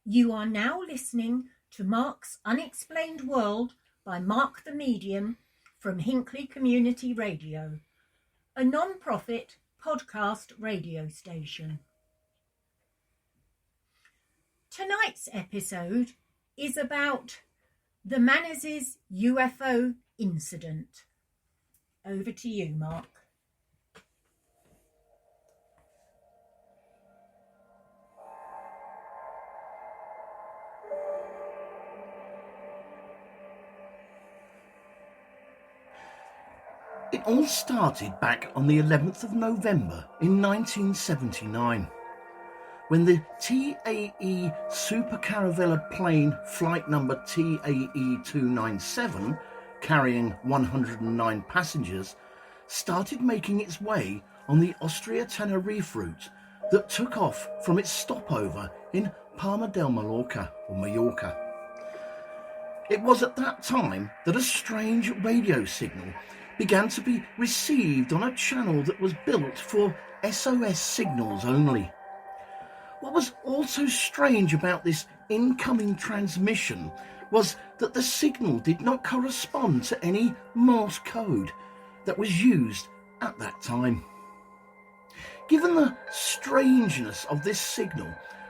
You are now listening to Mark's Unexplained World by Mark the Medium from Hinckley Community Radio, a non-profit podcast radio station. Tonight's episode is about the Manises UFO incident. Over to you, Mark. It all started back on the 11th of November in 1979, when the TAE Super Caravella plane flight number TAE 297, carrying 109 passengers, started making its way on the Austria-Tenerife route that took off from its stopover in Palma de Mallorca, or Mallorca. It was at that time that a strange radio signal began to be received on a channel that was built for SOS signals only. What was also strange about this incoming transmission was that the signal did not correspond to any Morse code that was used at that time. Given the strangeness of this signal,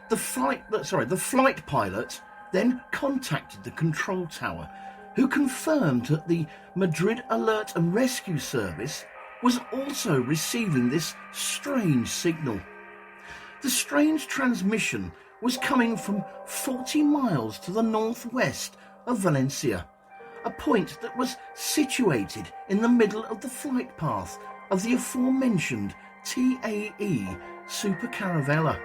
the flight pilot then contacted the control tower, who confirmed that the Madrid Alert and Rescue Service was also receiving this strange signal. The strange transmission was coming from 40 miles to the northwest of Valencia, a point that was situated in the middle of the flight path of the aforementioned TAE Super Caravella.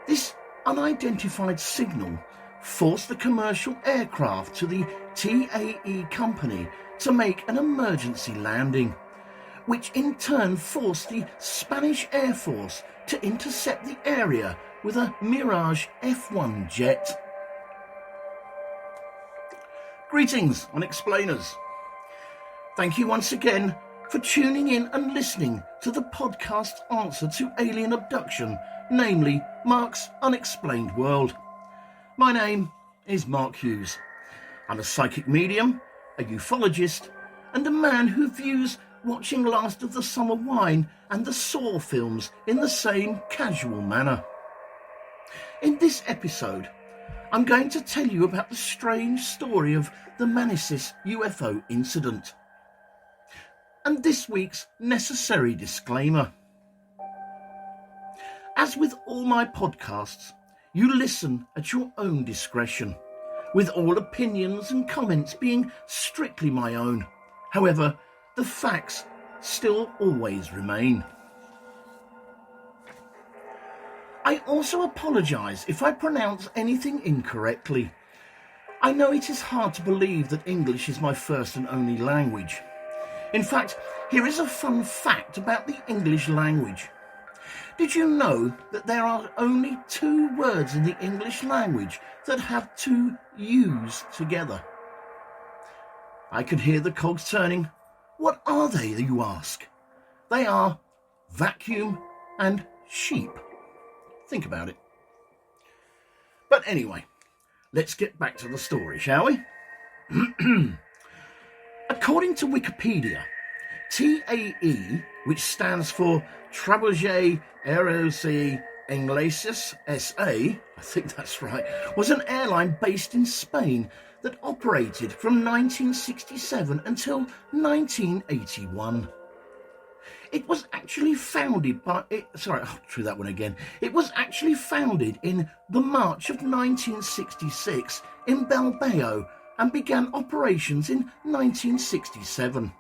This unidentified signal forced the commercial aircraft to the TAE company to make an emergency landing, which in turn forced the Spanish Air Force to intercept the area with a Mirage F1 jet. Greetings, Unexplainers. Thank you once again for tuning in and listening to the podcast's answer to alien abduction, namely Mark's Unexplained World. My name is Mark Hughes. I'm a psychic medium, a ufologist, and a man who views watching Last of the Summer Wine and the Saw films in the same casual manner. In this episode, I'm going to tell you about the strange story of the Manises UFO incident, and this week's necessary disclaimer. As with all my podcasts, you listen at your own discretion, with all opinions and comments being strictly my own. However, the facts still always remain. I also apologise if I pronounce anything incorrectly. I know it is hard to believe that English is my first and only language. In fact, here is a fun fact about the English language. Did you know that there are only 2 words in the English language that have 2 U's together? I can hear the cogs turning. What are they, you ask? They are vacuum and sheep. Think about it. But anyway, let's get back to the story, shall we? According to Wikipedia, TAE, which stands for Transportes Aéreos Españoles, SA, I think that's right, was an airline based in Spain that operated from 1967 until 1981. It was actually founded It was actually founded in the March of 1966 in Bilbao and began operations in 1967.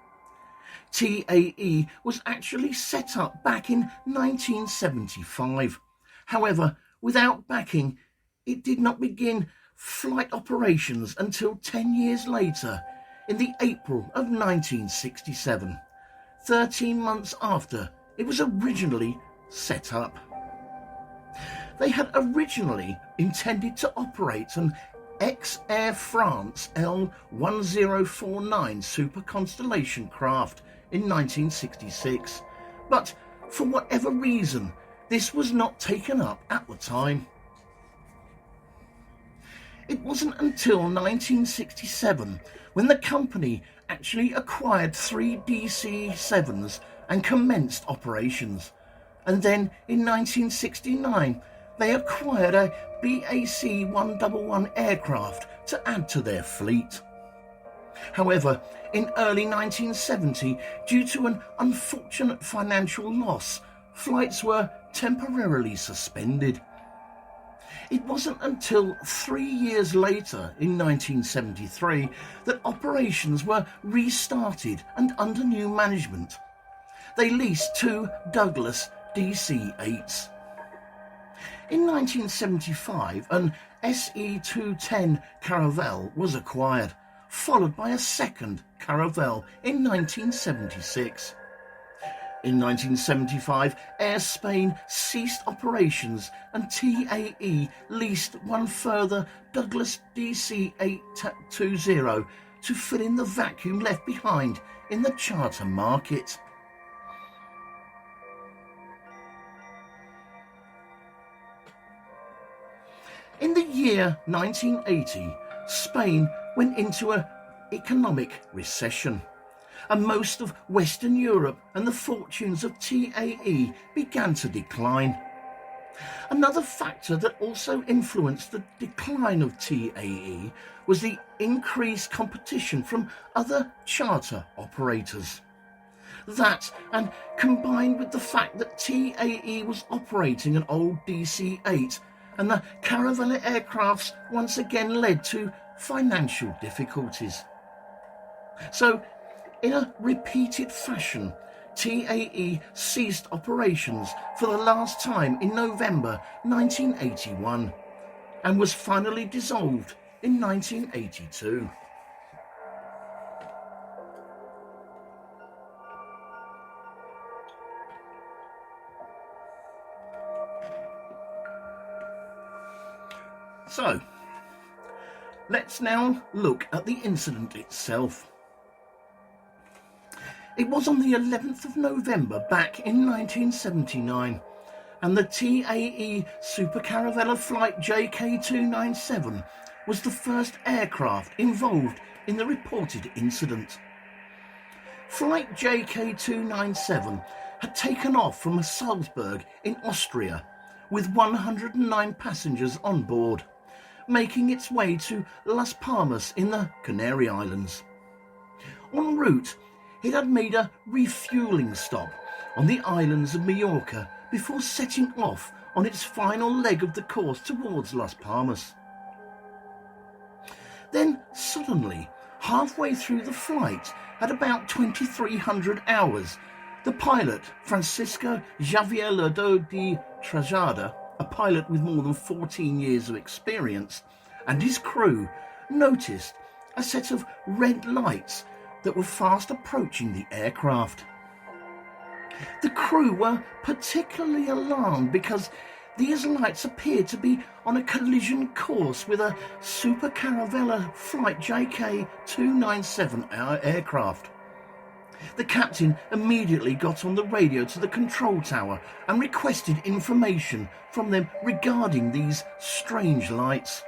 TAE was actually set up back in 1975. However, without backing, it did not begin flight operations until 10 years later, in the April of 1967, 13 months after it was originally set up. They had originally intended to operate an ex-Air France L1049 Super Constellation craft in 1966, but for whatever reason, this was not taken up at the time. It wasn't until 1967 when the company actually acquired 3 DC-7s and commenced operations. And then in 1969 they acquired a BAC-111 aircraft to add to their fleet. However, in early 1970, due to an unfortunate financial loss, flights were temporarily suspended. It wasn't until 3 years later, in 1973, that operations were restarted and under new management. They leased 2 Douglas DC-8s. In 1975, an SE-210 Caravelle was acquired, followed by a second Caravelle in 1976. In 1975, Air Spain ceased operations and TAE leased 1 further Douglas DC-820 to fill in the vacuum left behind in the charter market. In the year 1980, Spain went into an economic recession, and most of Western Europe and the fortunes of TAE began to decline. Another factor that also influenced the decline of TAE was the increased competition from other charter operators. That, and combined with the fact that TAE was operating an old DC-8 and the Caravelle aircrafts once again led to financial difficulties. So, in a repeated fashion, TAE ceased operations for the last time in November 1981 and was finally dissolved in 1982. So, let's now look at the incident itself. It was on the 11th of November back in 1979, and the TAE Super Caravelle flight JK297 was the first aircraft involved in the reported incident. Flight JK297 had taken off from Salzburg in Austria with 109 passengers on board, making its way to Las Palmas in the Canary Islands. En route, it had made a refuelling stop on the islands of Majorca before setting off on its final leg of the course towards Las Palmas. Then suddenly, halfway through the flight, at about 2300 hours, the pilot, Francisco Javier Lerdo de Trajada, a pilot with more than 14 years of experience, and his crew noticed a set of red lights that were fast approaching the aircraft. The crew were particularly alarmed because these lights appeared to be on a collision course with a Super Caravelle flight JK297 aircraft. The captain immediately got on the radio to the control tower and requested information from them regarding these strange lights.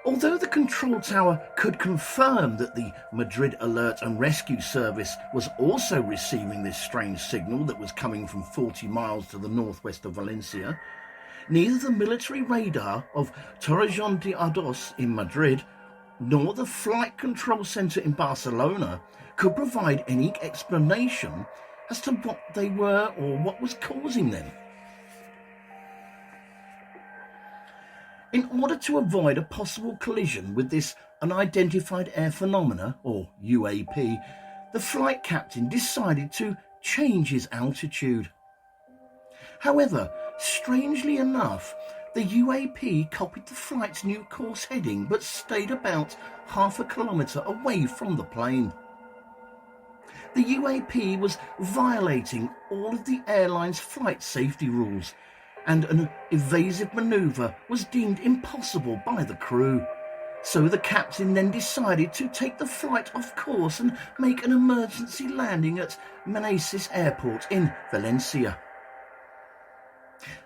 Although the control tower could confirm that the Madrid Alert and Rescue Service was also receiving this strange signal that was coming from 40 miles to the northwest of Valencia, neither the military radar of Torrejón de Ardoz in Madrid nor the flight control centre in Barcelona could provide any explanation as to what they were or what was causing them. In order to avoid a possible collision with this unidentified air phenomena, or UAP, the flight captain decided to change his altitude. However, strangely enough, the UAP copied the flight's new course heading but stayed about half a kilometre away from the plane. The UAP was violating all of the airline's flight safety rules, and an evasive manoeuvre was deemed impossible by the crew. So the captain then decided to take the flight off course and make an emergency landing at Manises Airport in Valencia.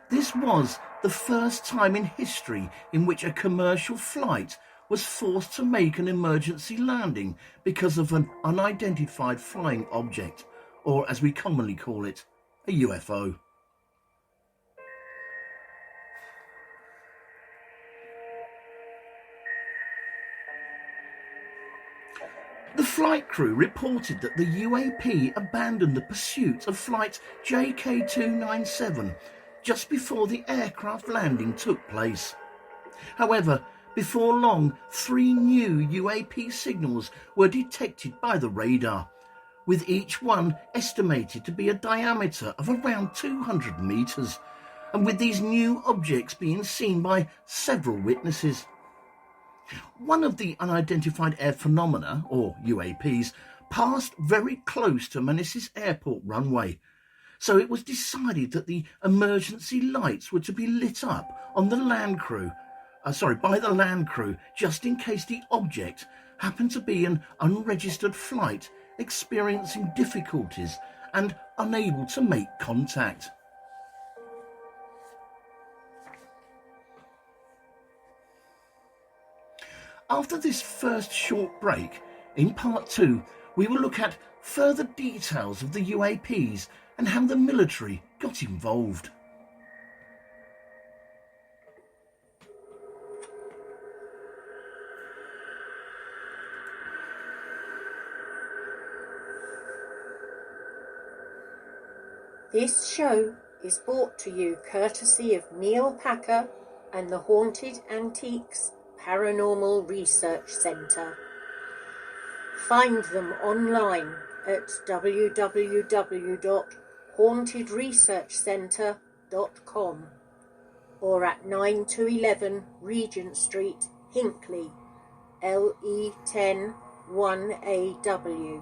This was the first time in history in which a commercial flight was forced to make an emergency landing because of an unidentified flying object, or as we commonly call it, a UFO. The flight crew reported that the UAP abandoned the pursuit of flight JK297 just before the aircraft landing took place. However, before long, 3 new UAP signals were detected by the radar, with each one estimated to be a diameter of around 200 metres, and with these new objects being seen by several witnesses. One of the unidentified air phenomena, or UAPs, passed very close to Manises Airport runway, so it was decided that the emergency lights were to be lit up on the by the land crew, just in case the object happened to be an unregistered flight experiencing difficulties and unable to make contact. After this first short break, in part 2, we will look at further details of the UAPs and how the military got involved. This show is brought to you courtesy of Neil Packer and the Haunted Antiques Paranormal Research Centre. Find them online at www.hauntedresearchcentre.com or at 9 to 11 Regent Street, Hinckley, LE10 1AW.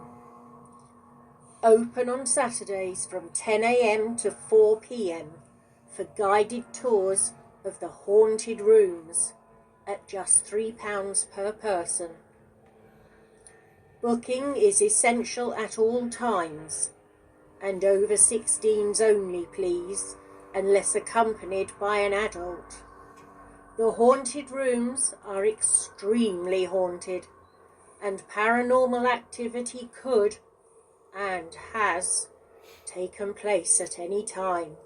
Open on Saturdays from 10 a.m. to 4 p.m. for guided tours of the haunted rooms at just £3 per person. Booking is essential at all times, and over 16s only, please, unless accompanied by an adult. The haunted rooms are extremely haunted, and paranormal activity could and has taken place at any time.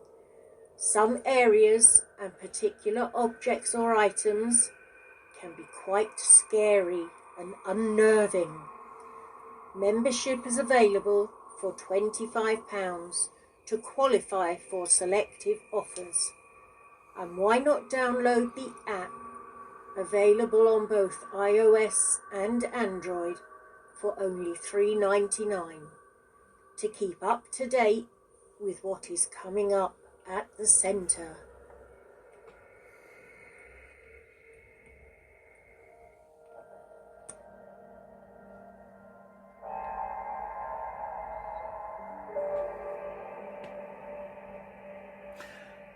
Some areas and particular objects or items can be quite scary and unnerving. Membership is available for £25 to qualify for selective offers. And why not download the app, available on both iOS and Android for only $3.99, to keep up to date with what is coming up at the centre.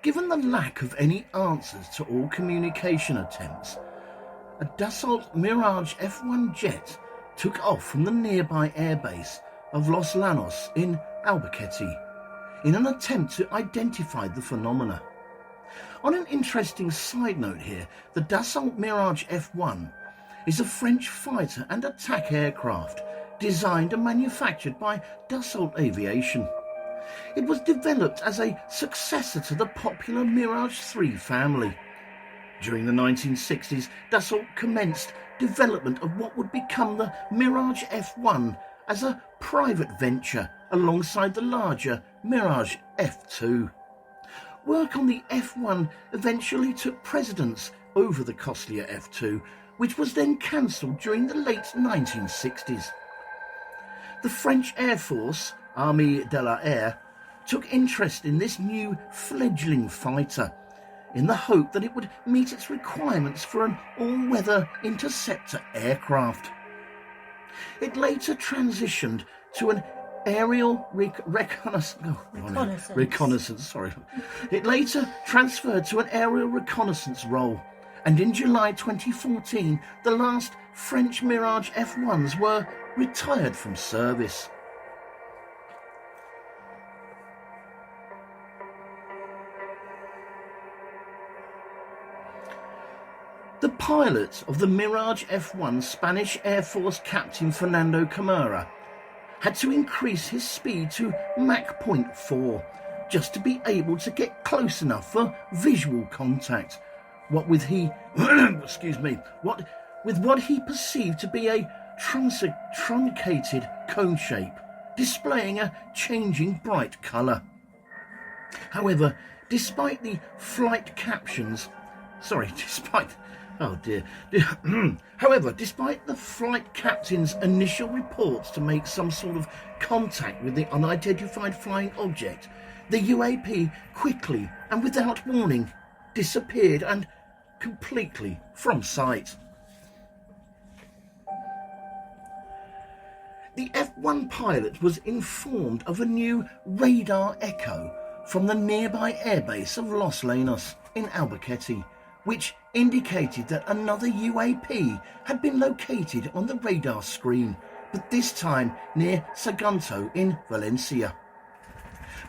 Given the lack of any answers to all communication attempts, a Dassault Mirage F1 jet took off from the nearby airbase of Los Llanos in Albuquerque in an attempt to identify the phenomena. On an interesting side note here, the Dassault Mirage F1 is a French fighter and attack aircraft designed and manufactured by Dassault Aviation. It was developed as a successor to the popular Mirage 3 family. During the 1960s, Dassault commenced development of what would become the Mirage F1 as a private venture alongside the larger Mirage F2. Work on the F1 eventually took precedence over the costlier F2, which was then cancelled during the late 1960s. The French Air Force, Armée de l'Air, took interest in this new fledgling fighter in the hope that it would meet its requirements for an all-weather interceptor aircraft. It later transitioned to an aerial reconnaissance. It later transferred to an aerial reconnaissance role, and in July 2014, the last French Mirage F1s were retired from service. The pilot of the Mirage F1, Spanish Air Force Captain Fernando Camara, had to increase his speed to Mach 0.4 just to be able to get close enough for visual contact. What with he what he perceived to be a truncated cone shape, displaying a changing bright colour. However, despite the flight captions, However, despite the flight captain's initial reports to make some sort of contact with the unidentified flying object, the UAP quickly and without warning disappeared and completely from sight. The F1 pilot was informed of a new radar echo from the nearby airbase of Los Llanos in Albuquerque, which indicated that another UAP had been located on the radar screen, but this time near Sagunto in Valencia.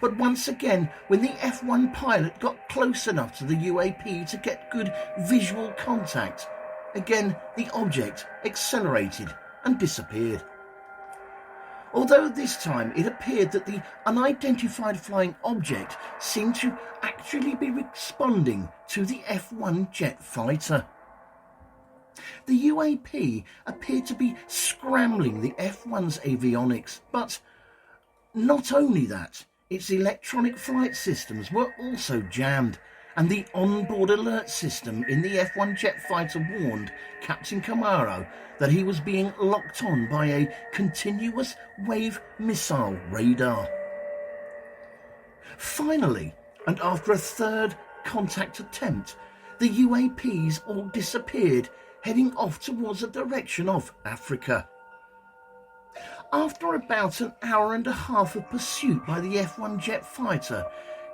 But once again, when the F1 pilot got close enough to the UAP to get good visual contact, again the object accelerated and disappeared. Although this time it appeared that the unidentified flying object seemed to actually be responding to the F1 jet fighter. The UAP appeared to be scrambling the F1's avionics, but not only that, its electronic flight systems were also jammed, and the onboard alert system in the F1 jet fighter warned Captain Camaro that he was being locked on by a continuous wave missile radar. Finally, and after a third contact attempt, the UAPs all disappeared, heading off towards the direction of Africa. After about an hour and a half of pursuit by the F1 jet fighter,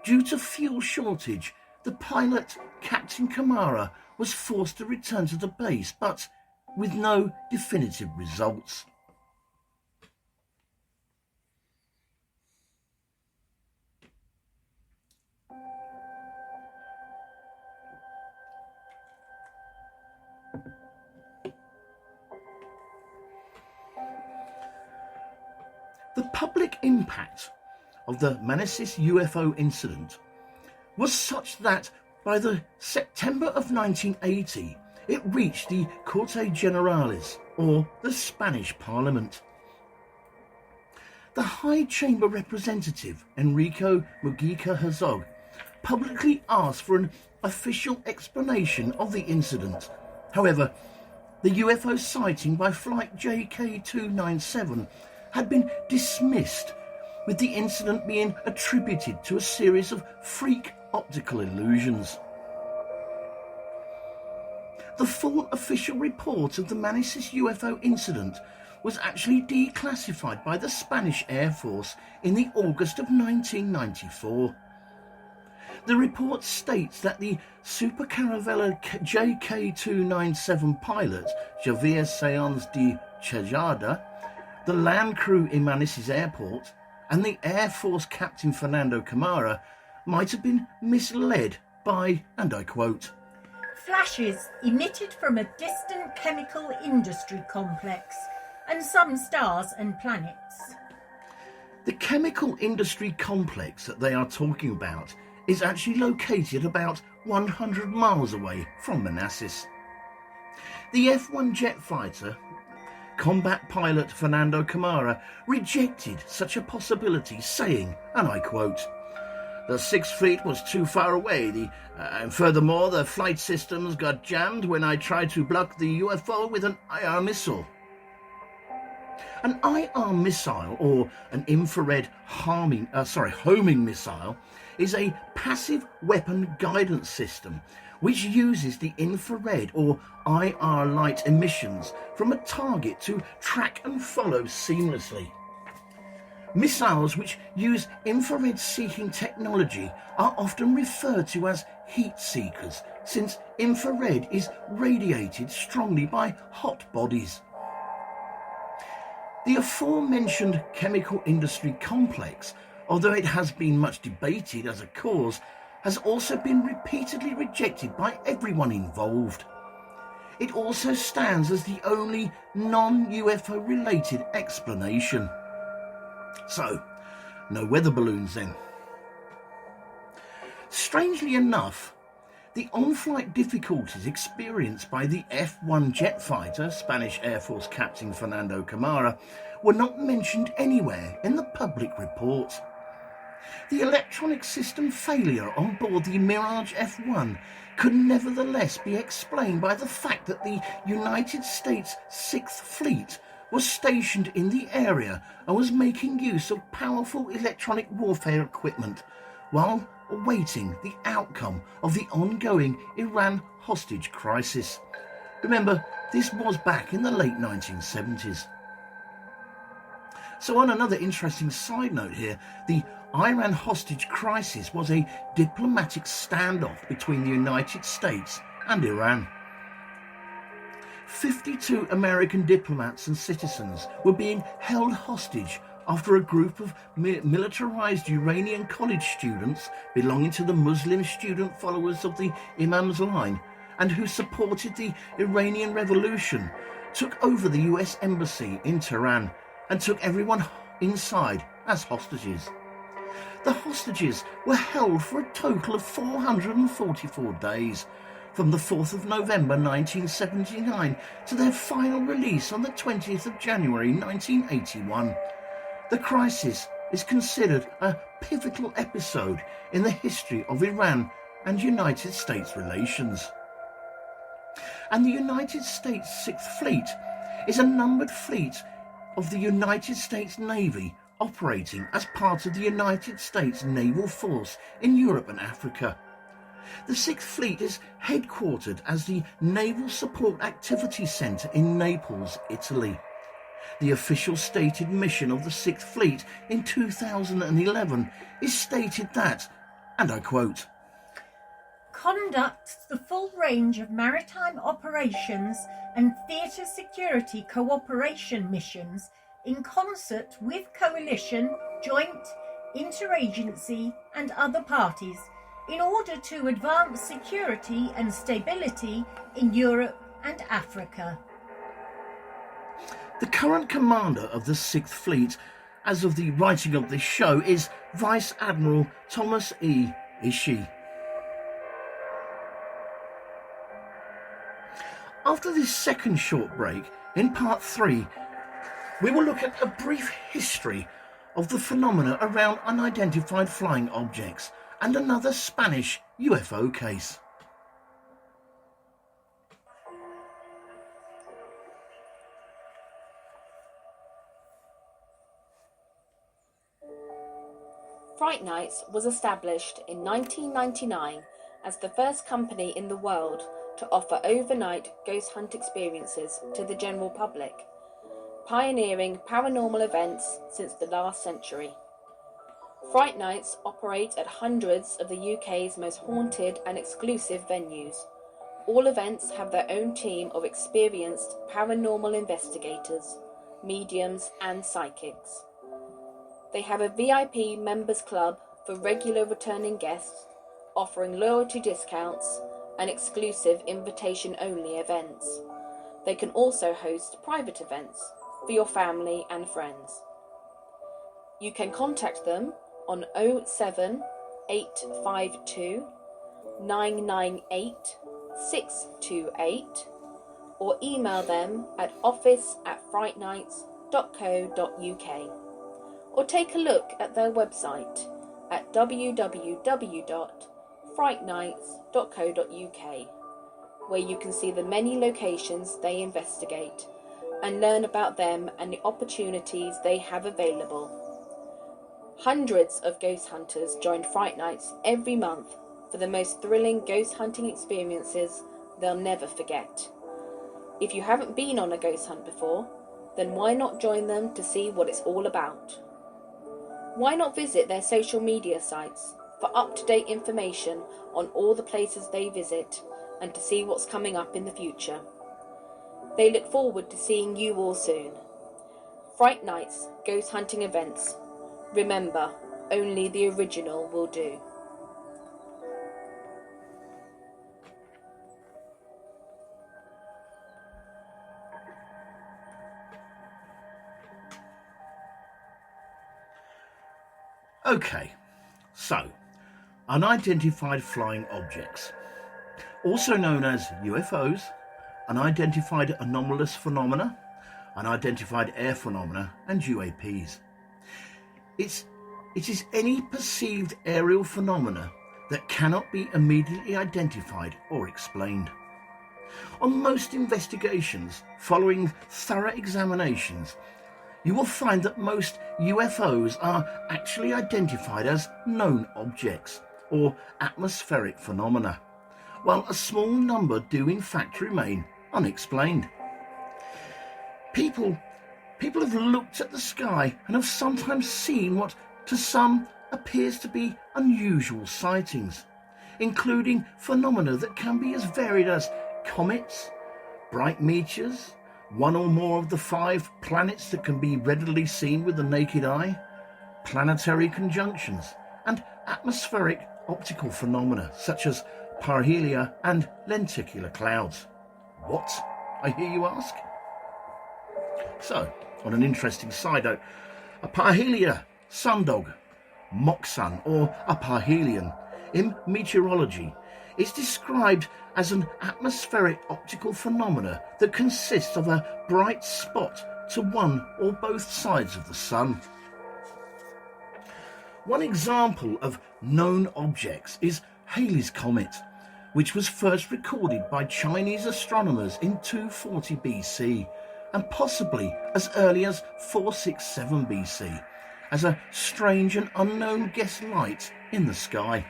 due to fuel shortage, the pilot, Captain Camara, was forced to return to the base, but with no definitive results. The public impact of the Manises UFO incident was such that by the September of 1980, it reached the Cortes Generales, or the Spanish Parliament. The High Chamber representative, Enrico Mujica Herzog, publicly asked for an official explanation of the incident. However, the UFO sighting by Flight JK297 had been dismissed, with the incident being attributed to a series of freak optical illusions. The full official report of the Manises UFO incident was actually declassified by the Spanish Air Force in the August of 1994. The report states that the Super Caravella JK297 pilot, Javier Sáenz de Tejada, the land crew in Manises Airport, and the Air Force Captain Fernando Camara might have been misled by, and I quote, flashes emitted from a distant chemical industry complex and some stars and planets. The chemical industry complex that they are talking about is actually located about 100 miles away from Manises. The F1 jet fighter, combat pilot Fernando Camara, rejected such a possibility, saying, and I quote, "The 6th Fleet was too far away, and furthermore the flight systems got jammed when I tried to block the UFO with an IR missile." An IR missile, or an infrared homing missile, is a passive weapon guidance system which uses the infrared or IR light emissions from a target to track and follow seamlessly. Missiles which use infrared-seeking technology are often referred to as heat seekers, since infrared is radiated strongly by hot bodies. The aforementioned chemical industry complex, although it has been much debated as a cause, has also been repeatedly rejected by everyone involved. It also stands as the only non-UFO related explanation. So, no weather balloons then. Strangely enough, the on-flight difficulties experienced by the F-1 jet fighter, Spanish Air Force Captain Fernando Camara, were not mentioned anywhere in the public report. The electronic system failure on board the Mirage F-1 could nevertheless be explained by the fact that the United States 6th Fleet was stationed in the area and was making use of powerful electronic warfare equipment while awaiting the outcome of the ongoing Iran hostage crisis. Remember, this was back in the late 1970s. So on another interesting side note here, the Iran hostage crisis was a diplomatic standoff between the United States and Iran. 52 American diplomats and citizens were being held hostage after a group of militarized Iranian college students belonging to the Muslim student followers of the Imam's line and who supported the Iranian Revolution took over the US embassy in Tehran and took everyone inside as hostages. The hostages were held for a total of 444 days, from the 4th of November 1979 to their final release on the 20th of January 1981. The crisis is considered a pivotal episode in the history of Iran and United States relations. And the United States 6th Fleet is a numbered fleet of the United States Navy operating as part of the United States Naval Force in Europe and Africa. The 6th Fleet is headquartered as the Naval Support Activity Centre in Naples, Italy. The official stated mission of the 6th Fleet in 2011 is stated that, and I quote, conducts the full range of maritime operations and theatre security cooperation missions in concert with coalition, joint, interagency and other parties in order to advance security and stability in Europe and Africa. The current commander of the 6th Fleet, as of the writing of this show, is Vice Admiral Thomas E. Ishii. After this second short break, in part 3, we will look at a brief history of the phenomena around unidentified flying objects and another Spanish UFO case. Fright Nights was established in 1999 as the first company in the world to offer overnight ghost hunt experiences to the general public, pioneering paranormal events since the last century. Fright Nights operate at hundreds of the UK's most haunted and exclusive venues. All events have their own team of experienced paranormal investigators, mediums and psychics. They have a VIP members club for regular returning guests, offering loyalty discounts and exclusive invitation-only events. They can also host private events for your family and friends. You can contact them on 07852 998 628 or email them at office@frightnights.co.uk or take a look at their website at www.frightnights.co.uk, where you can see the many locations they investigate and learn about them and the opportunities they have available. Hundreds of ghost hunters join Fright Nights every month for the most thrilling ghost hunting experiences they'll never forget. If you haven't been on a ghost hunt before, then why not join them to see what it's all about? Why not visit their social media sites for up-to-date information on all the places they visit and to see what's coming up in the future? They look forward to seeing you all soon. Fright Nights Ghost Hunting Events. Remember, only the original will do. Okay, so unidentified flying objects, also known as UFOs, unidentified anomalous phenomena, unidentified air phenomena, and UAPs. It is any perceived aerial phenomena that cannot be immediately identified or explained. On most investigations, following thorough examinations, you will find that most UFOs are actually identified as known objects or atmospheric phenomena, while a small number do in fact remain unexplained. People have looked at the sky and have sometimes seen what to some appears to be unusual sightings, including phenomena that can be as varied as comets, bright meteors, one or more of the 5 planets that can be readily seen with the naked eye, planetary conjunctions, and atmospheric optical phenomena such as parhelia and lenticular clouds. What, I hear you ask? So, on an interesting side note, a parhelia, sundog, mock sun, or a parhelion in meteorology is described as an atmospheric optical phenomena that consists of a bright spot to one or both sides of the sun. One example of known objects is Halley's Comet, which was first recorded by Chinese astronomers in 240 BC and possibly as early as 467 BC as a strange and unknown guest light in the sky.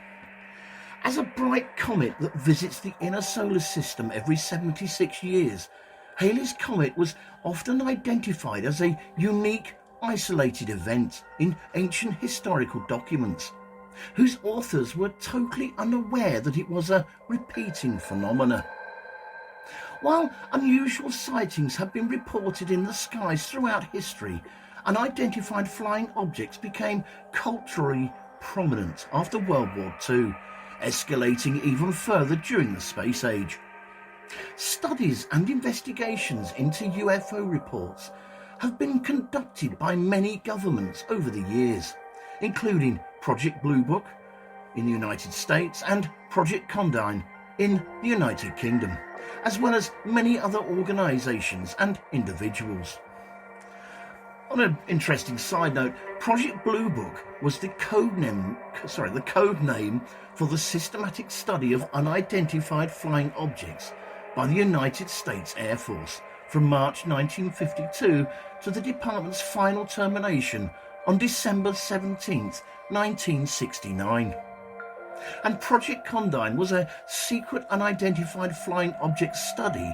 As a bright comet that visits the inner solar system every 76 years, Halley's Comet was often identified as a unique, isolated event in ancient historical documents, whose authors were totally unaware that it was a repeating phenomena. While unusual sightings have been reported in the skies throughout history, unidentified flying objects became culturally prominent after World War II, escalating even further during the space age. Studies and investigations into UFO reports have been conducted by many governments over the years, including Project Blue Book in the United States and Project Condign in the United Kingdom, as well as many other organisations and individuals. On an interesting side note, Project Blue Book was the code name for the systematic study of unidentified flying objects by the United States Air Force from March 1952 to the department's final termination on December 17, 1969. And Project Condign was a secret unidentified flying object study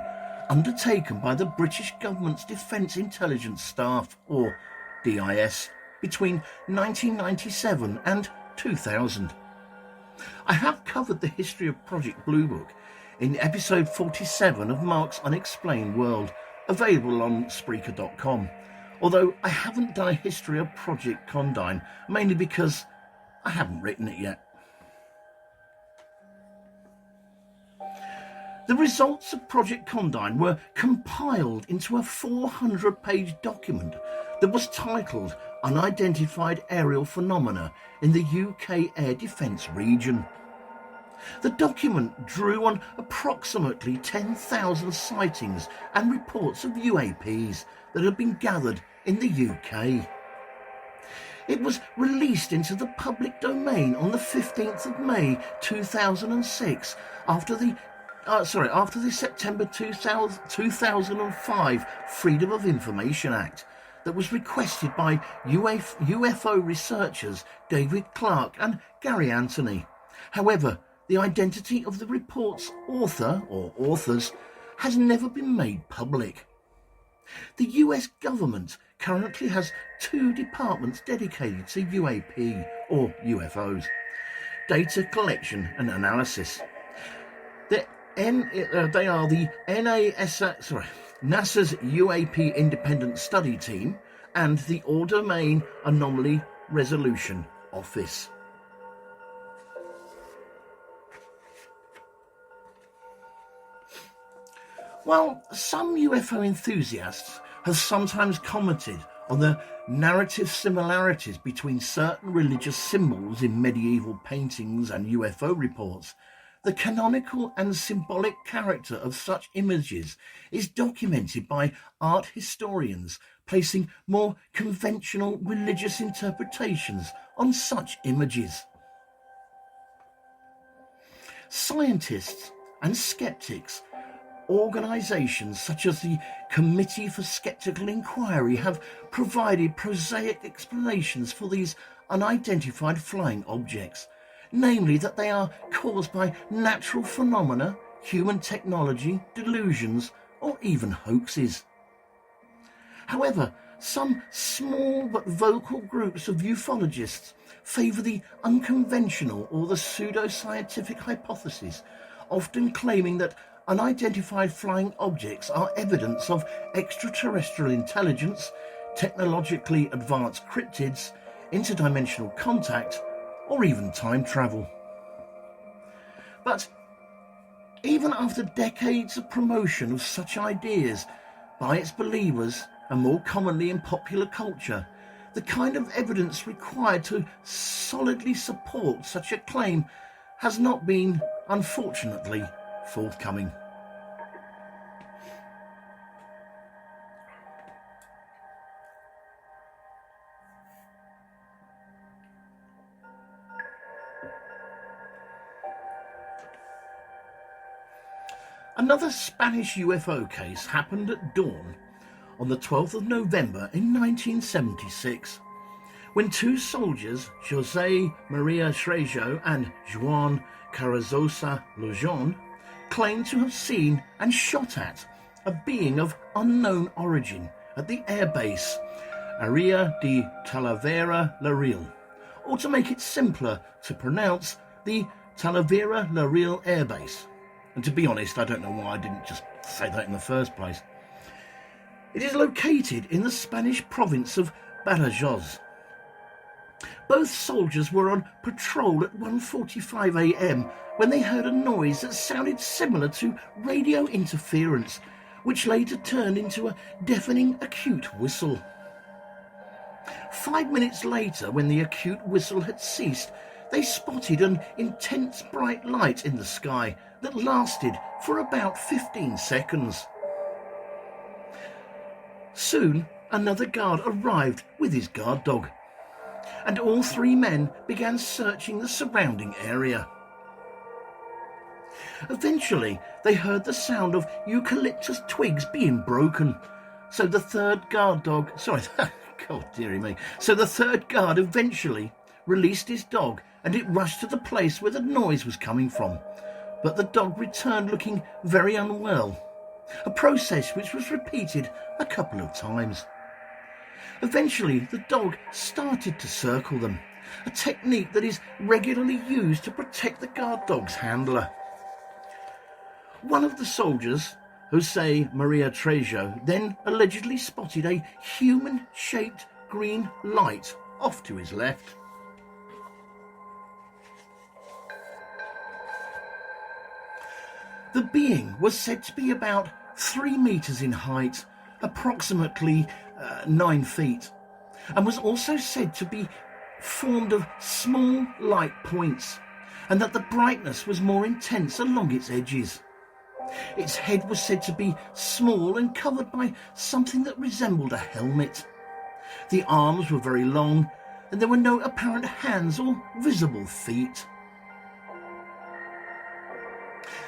undertaken by the British government's Defence Intelligence Staff, or DIS, between 1997 and 2000. I have covered the history of Project Blue Book in episode 47 of Mark's Unexplained World, available on Spreaker.com, although I haven't done a history of Project Condign, mainly because I haven't written it yet. The results of Project Condign were compiled into a 400-page document that was titled Unidentified Aerial Phenomena in the UK Air Defence Region. The document drew on approximately 10,000 sightings and reports of UAPs that had been gathered in the UK. It was released into the public domain on the 15th of May 2006 after the September 2005 Freedom of Information Act that was requested by UFO researchers David Clark and Gary Anthony. However, the identity of the report's author or authors has never been made public. The US government currently has 2 departments dedicated to UAP or UFOs, data collection and analysis. They are the NASA's UAP Independent Study Team and the All Domain Anomaly Resolution Office. While some UFO enthusiasts have sometimes commented on the narrative similarities between certain religious symbols in medieval paintings and UFO reports, the canonical and symbolic character of such images is documented by art historians, placing more conventional religious interpretations on such images. Scientists and skeptics, organisations such as the Committee for Skeptical Inquiry have provided prosaic explanations for these unidentified flying objects, namely that they are caused by natural phenomena, human technology, delusions, or even hoaxes. However, some small but vocal groups of ufologists favour the unconventional or the pseudo-scientific hypothesis, often claiming that unidentified flying objects are evidence of extraterrestrial intelligence, technologically advanced cryptids, interdimensional contact, or even time travel. But even after decades of promotion of such ideas by its believers, and more commonly in popular culture, the kind of evidence required to solidly support such a claim has not been, unfortunately, forthcoming. Another Spanish UFO case happened at dawn on the 12th of November in 1976, when two soldiers, José María Trejo and Joan Carrizosa Lujan, claimed to have seen and shot at a being of unknown origin at the airbase Aria de Talavera la Real, or to make it simpler to pronounce, the Talavera la Real airbase. And to be honest, I don't know why I didn't just say that in the first place. It is located in the Spanish province of Badajoz. Both soldiers were on patrol at 1:45 a.m. when they heard a noise that sounded similar to radio interference, which later turned into a deafening acute whistle. 5 minutes later, when the acute whistle had ceased, they spotted an intense bright light in the sky that lasted for about 15 seconds. Soon, another guard arrived with his guard dog, and all three men began searching the surrounding area. Eventually, they heard the sound of eucalyptus twigs being broken, so the third guard eventually released his dog, and it rushed to the place where the noise was coming from, but the dog returned looking very unwell, a process which was repeated a couple of times. Eventually, the dog started to circle them, a technique that is regularly used to protect the guard dog's handler. One of the soldiers, José María Trejo, then allegedly spotted a human-shaped green light off to his left. The being was said to be about 3 meters in height, approximately 9 feet, and was also said to be formed of small light points, and that the brightness was more intense along its edges. Its head was said to be small and covered by something that resembled a helmet. The arms were very long, and there were no apparent hands or visible feet.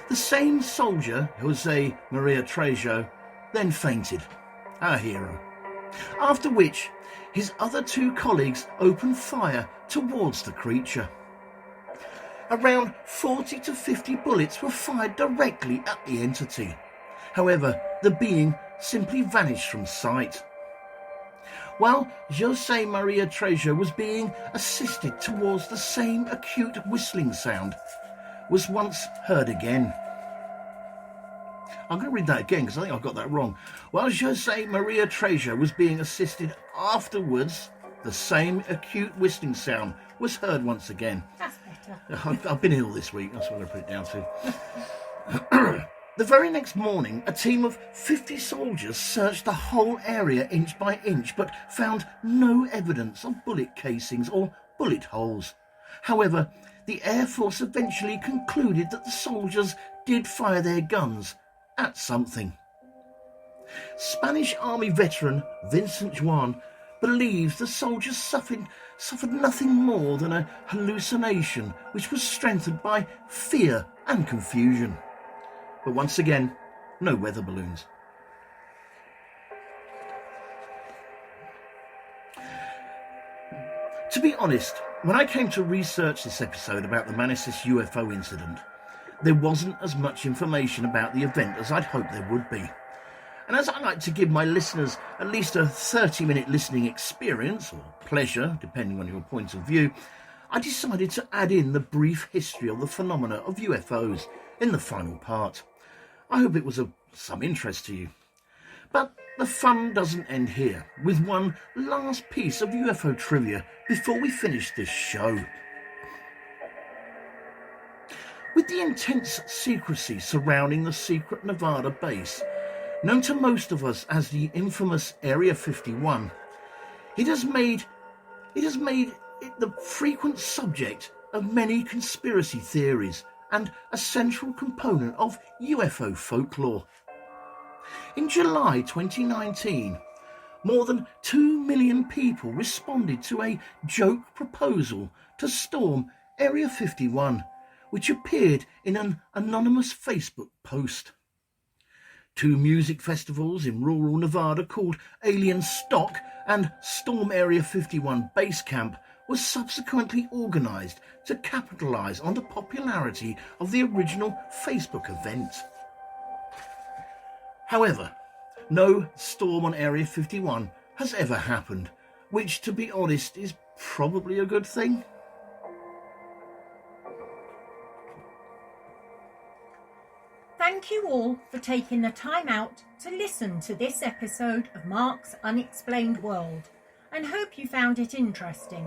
The same soldier, José María Trejo, then fainted, our hero, after which his other two colleagues opened fire towards the creature. Around 40 to 50 bullets were fired directly at the entity. However, the being simply vanished from sight. While José María Trejo was being assisted towards, the same acute whistling sound was once heard again. I'm going to read that again because I think I got that wrong. While José María Trejo was being assisted afterwards, the same acute whistling sound was heard once again. That's better. I've been ill this week, that's what I put it down to. The very next morning, a team of 50 soldiers searched the whole area inch by inch, but found no evidence of bullet casings or bullet holes. However, the Air Force eventually concluded that the soldiers did fire their guns at something. Spanish Army veteran Vincent Juan believes the soldiers suffered nothing more than a hallucination which was strengthened by fear and confusion. But once again, no weather balloons. To be honest, when I came to research this episode about the Manises UFO incident, there wasn't as much information about the event as I'd hoped there would be. And as I like to give my listeners at least a 30-minute listening experience, or pleasure, depending on your point of view, I decided to add in the brief history of the phenomena of UFOs in the final part. I hope it was of some interest to you. But the fun doesn't end here, with one last piece of UFO trivia before we finish this show. With the intense secrecy surrounding the secret Nevada base, known to most of us as the infamous Area 51, it has made it the frequent subject of many conspiracy theories and a central component of UFO folklore. In July 2019, more than 2 million people responded to a joke proposal to storm Area 51, which appeared in an anonymous Facebook post. 2 music festivals in rural Nevada called Alien Stock and Storm Area 51 Base Camp was subsequently organised to capitalise on the popularity of the original Facebook event. However, no storm on Area 51 has ever happened, which, to be honest, is probably a good thing. Thank you all for taking the time out to listen to this episode of Mark's Unexplained World, and hope you found it interesting.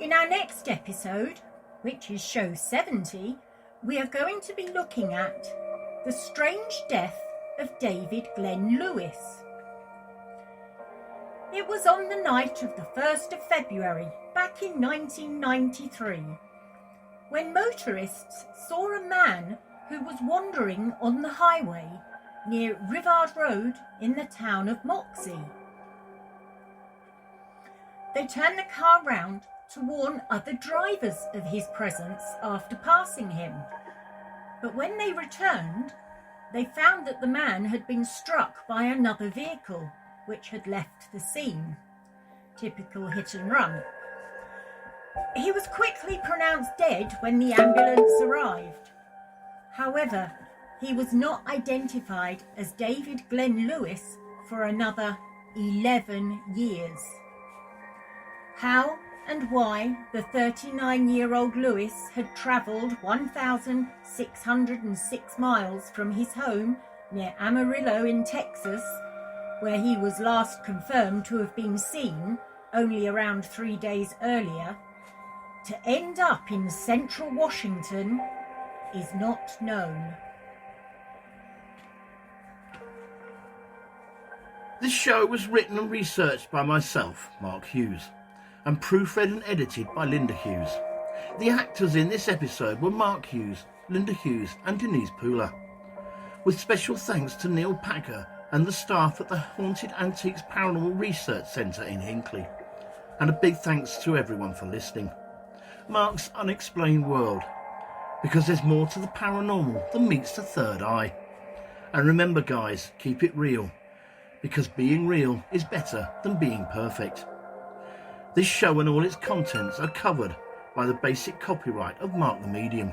In our next episode, which is show 70, we are going to be looking at the strange death of David Glenn Lewis. It was on the night of the 1st of February, back in 1993, when motorists saw a man who was wandering on the highway near Rivard Road in the town of Moxie. They turned the car round to warn other drivers of his presence after passing him. But when they returned, they found that the man had been struck by another vehicle, which had left the scene. Typical hit and run. He was quickly pronounced dead when the ambulance arrived. However, he was not identified as David Glenn Lewis for another 11 years. How and why the 39-year-old Lewis had travelled 1,606 miles from his home near Amarillo in Texas, where he was last confirmed to have been seen only around 3 days earlier, to end up in central Washington is not known. This show was written and researched by myself, Mark Hughes, and proofread and edited by Linda Hughes. The actors in this episode were Mark Hughes, Linda Hughes and Denise Poolar, with special thanks to Neil Packer and the staff at the Haunted Antiques Paranormal Research Centre in Hinckley, and a big thanks to everyone for listening. Mark's Unexplained World, because there's more to the paranormal than meets the third eye. And remember guys, keep it real, because being real is better than being perfect. This show and all its contents are covered by the basic copyright of Mark the Medium.